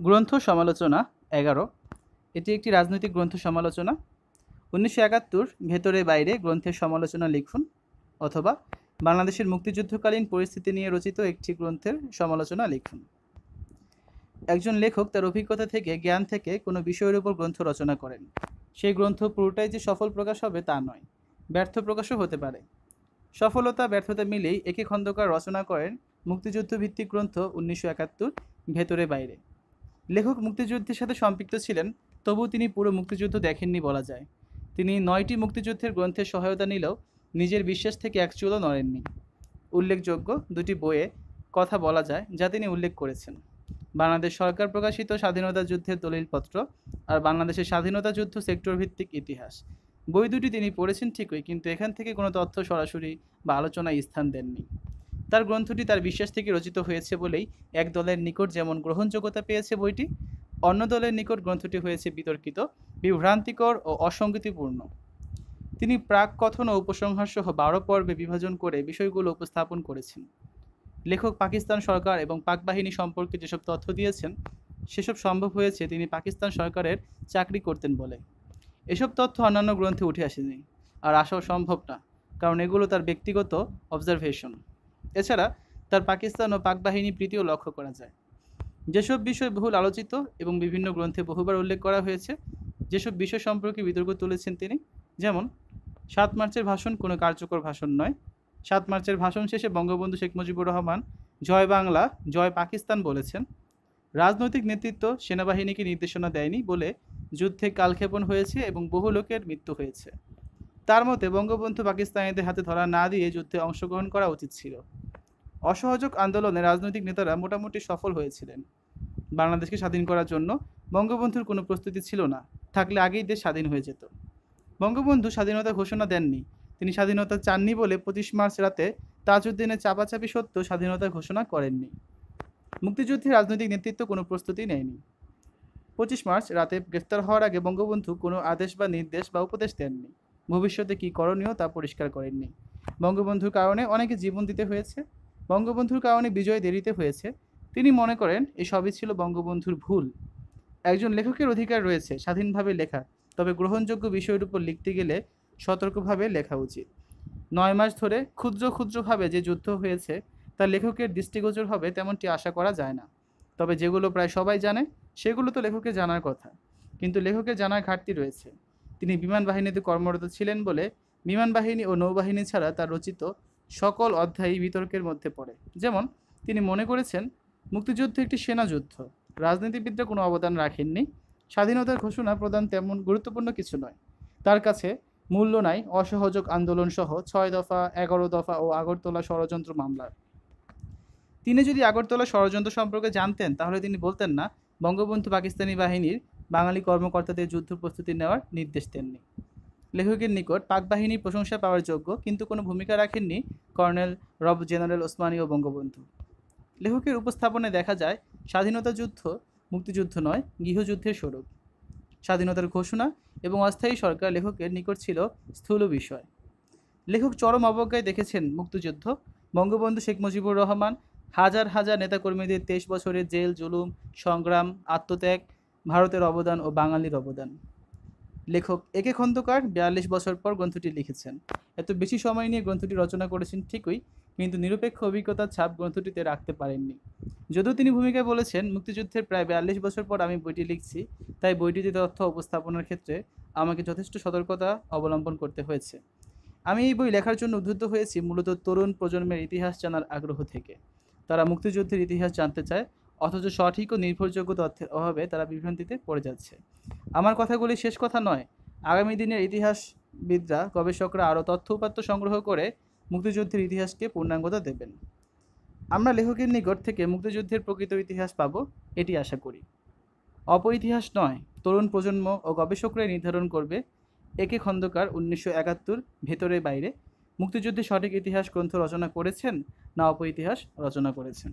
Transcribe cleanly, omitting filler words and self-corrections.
গ্রন্থ সমালোচনা 11। এটি একটি রাজনৈতিক গ্রন্থ সমালোচনা। 1971 ভেতরে বাইরে গ্রন্থের সমালোচনা লিখুন, অথবা বাংলাদেশের মুক্তিযুদ্ধকালীন পরিস্থিতি নিয়ে রচিত একটি গ্রন্থের সমালোচনা লিখুন। একজন লেখক তার অভিজ্ঞতা থেকে, জ্ঞান থেকে কোনো বিষয়ের উপর গ্রন্থ রচনা করেন। সেই গ্রন্থ পুরোটাই যে সফল প্রকাশ হবে তা নয়, ব্যর্থ প্রকাশও হতে পারে। সফলতা ব্যর্থতা মিলেই একে খন্দকার রচনা করেন মুক্তিযুদ্ধ ভিত্তিক গ্রন্থ 1971 ভেতরে বাইরে। লেখক মুক্তিযুদ্ধের সাথে সম্পৃক্ত ছিলেন, তবু তিনি পুরো মুক্তিযুদ্ধ দেখেননি বলা যায়। তিনি 9টি মুক্তিযুদ্ধের গ্রন্থের সহায়তা নিলেও নিজের বিশ্বাস থেকে এক চুলও নড়েননি। উল্লেখযোগ্য 2টি বইয়ে কথা বলা যায় যা তিনি উল্লেখ করেছেন: বাংলাদেশ সরকার প্রকাশিত স্বাধীনতা যুদ্ধের দলিলপত্র আর বাংলাদেশের স্বাধীনতা যুদ্ধ সেক্টর ভিত্তিক ইতিহাস। বই দুটি তিনি পড়েছেন ঠিকই, কিন্তু এখান থেকে কোনো তথ্য সরাসরি বা আলোচনায় স্থান দেননি। তার গ্রন্থটি তার বিশ্বাস থেকে রচিত হয়েছে বলেই এক দলের নিকট যেমন গ্রহণযোগ্যতা পেয়েছে বইটি, অন্য দলের নিকট গ্রন্থটি হয়েছে বিতর্কিত, বিভ্রান্তিকর ও অসঙ্গতিপূর্ণ। তিনি প্রাক কথন ও উপসংহার সহ 12 পর্বে বিভাজন করে বিষয়গুলো উপস্থাপন করেছেন। লেখক পাকিস্তান সরকার এবং পাক বাহিনী সম্পর্কে যেসব তথ্য দিয়েছেন, সেসব সম্ভব হয়েছে তিনি পাকিস্তান সরকারের চাকরি করতেন বলে। এসব তথ্য অন্যান্য গ্রন্থে উঠে আসেনি, আর আসাও সম্ভব না, কারণ এগুলো তার ব্যক্তিগত অবজারভেশন। এছাড়া তার পাকিস্তান ও পাক বাহিনী প্রীতিও লক্ষ্য করা যায়। যেসব বিষয় বহুল আলোচিত এবং বিভিন্ন গ্রন্থে বহুবার উল্লেখ করা হয়েছে, যেসব বিষয় সম্পর্কে বিতর্ক তুলেছেন তিনি, যেমন 7 মার্চের ভাষণ কোনো কার্যকর ভাষণ নয়। 7 মার্চের ভাষণ শেষে বঙ্গবন্ধু শেখ মুজিবুর রহমান জয় বাংলা, জয় পাকিস্তান বলেছেন। রাজনৈতিক নেতৃত্ব সেনাবাহিনীকে নির্দেশনা দেয়নি বলে যুদ্ধে কালক্ষেপণ হয়েছে এবং বহু লোকের মৃত্যু হয়েছে। তার মতে বঙ্গবন্ধু পাকিস্তানিদের হাতে ধরা না দিয়ে যুদ্ধে অংশগ্রহণ করা উচিত ছিল। অসহযোগ আন্দোলনে রাজনৈতিক নেতারা মোটামুটি সফল হয়েছিলেন। বাংলাদেশকে স্বাধীন করার জন্য বঙ্গবন্ধুর কোনো প্রস্তুতি ছিল না, থাকলে আগেই দেশ স্বাধীন হয়ে যেত। বঙ্গবন্ধু স্বাধীনতা ঘোষণা দেননি, তিনি স্বাধীনতা চাননি বলে 25 মার্চ রাতে তাজউদ্দিনের চাপাচাপি সত্ত্বেও স্বাধীনতা ঘোষণা করেননি। মুক্তিযুদ্ধে রাজনৈতিক নেতৃত্ব কোনো প্রস্তুতি নেয়নি। 25 মার্চ রাতে গ্রেফতার হওয়ার আগে বঙ্গবন্ধু কোনো আদেশ বা নির্দেশ বা উপদেশ দেননি। ভবিষ্যতে কী করণীয় তা পরিষ্কার করেননি। বঙ্গবন্ধুর কারণে অনেকে জীবন দিতে হয়েছে, বঙ্গবন্ধুর কারণে বিজয় দেরিতে হয়েছে। তিনি মনে করেন এসবই ছিল বঙ্গবন্ধুর ভুল। একজন লেখকের অধিকার রয়েছে স্বাধীনভাবে লেখা, তবে গ্রহণযোগ্য বিষয়ের উপর লিখতে গেলে সতর্কভাবে লেখা উচিত। 9 মাস ধরে ক্ষুদ্র ক্ষুদ্রভাবে যে যুদ্ধ হয়েছে তা লেখকের দৃষ্টিগোচর হবে তেমনটি আশা করা যায় না। তবে যেগুলো প্রায় সবাই জানে সেগুলো তো লেখকের জানার কথা, কিন্তু লেখকের জানার ঘাটতি রয়েছে। তিনি বিমান বাহিনীতে কর্মরত ছিলেন বলে বিমান বাহিনী ও নৌবাহিনী ছাড়া তার রচিত সকল অধ্যায়ই বিতর্কের মধ্যে পড়ে। যেমন তিনি মনে করেছেন মুক্তিযুদ্ধ একটি সেনা যুদ্ধ, রাজনীতিবিদরা কোনো অবদান রাখেননি, স্বাধীনতার ঘোষণা প্রদান তেমন গুরুত্বপূর্ণ কিছু নয়, তার কাছে মূল্য নাই অসহযোগ আন্দোলন সহ 6 দফা, 11 দফা ও আগরতলা ষড়যন্ত্র মামলার। তিনি যদি আগরতলা ষড়যন্ত্র সম্পর্কে জানতেন তাহলে তিনি বলতেন না বঙ্গবন্ধু পাকিস্তানি বাহিনীর বাঙালি কর্মকর্তাদের যুদ্ধ প্রস্তুতি নেওয়ার নির্দেশ দেননি। লেখকের নিকট পাক বাহিনীর প্রশংসা পাওয়ার যোগ্য কিন্তু কোনো ভূমিকা রাখেননি কর্নেল রব জেনারেল ওসমানী ও বঙ্গবন্ধু। লেখকের উপস্থাপনে দেখা যায় স্বাধীনতা যুদ্ধ মুক্তিযুদ্ধ নয়, গৃহযুদ্ধের স্বরূপ। স্বাধীনতার ঘোষণা এবং অস্থায়ী সরকার লেখকের নিকট ছিল স্থূল বিষয়। লেখক চরম অবজ্ঞায় দেখেছেন মুক্তিযুদ্ধ, বঙ্গবন্ধু শেখ মুজিবুর রহমান, হাজার হাজার নেতাকর্মীদের 23 বছরের জেল জুলুম, সংগ্রাম, আত্মত্যাগ, ভারতের অবদান ও বাঙালির অবদান। লেখক একে খন্দকার 42 বছর পর গ্রন্থটি লিখেছেন। এত বেশি সময় নিয়ে গ্রন্থটি রচনা করেছেন ঠিকই, কিন্তু নিরপেক্ষ অভিজ্ঞতার ছাপ গ্রন্থটিতে রাখতে পারেননি। যদিও তিনি ভূমিকায় বলেছেন মুক্তিযুদ্ধের প্রায় 42 বছর পর আমি বইটি লিখছি, তাই বইটিতে তথ্য উপস্থাপনের ক্ষেত্রে আমাকে যথেষ্ট সতর্কতা অবলম্বন করতে হয়েছে। আমি এই বই লেখার জন্য উদ্বুদ্ধ হয়েছি মূলত তরুণ প্রজন্মের ইতিহাস জানার আগ্রহ থেকে। তারা মুক্তিযুদ্ধের ইতিহাস জানতে চায়, অথচ সঠিক ও নির্ভরযোগ্য তথ্যের অভাবে তারা বিভ্রান্তিতে পড়ে যাচ্ছে। আমার কথাগুলি শেষ কথা নয়, আগামী দিনের ইতিহাসবিদরা, গবেষকরা আরও তথ্য উপাত্ত সংগ্রহ করে মুক্তিযুদ্ধের ইতিহাসকে পূর্ণাঙ্গতা দেবেন। আমরা লেখকের নিকট থেকে মুক্তিযুদ্ধের প্রকৃত ইতিহাস পাব, এটি আশা করি। অপইতিহাস নয়, তরুণ প্রজন্ম ও গবেষকরাই নির্ধারণ করবে একে খন্দকার 1971 ভেতরে বাইরে মুক্তিযুদ্ধের সঠিক ইতিহাস গ্রন্থ রচনা করেছেন না অপইতিহাস রচনা করেছেন।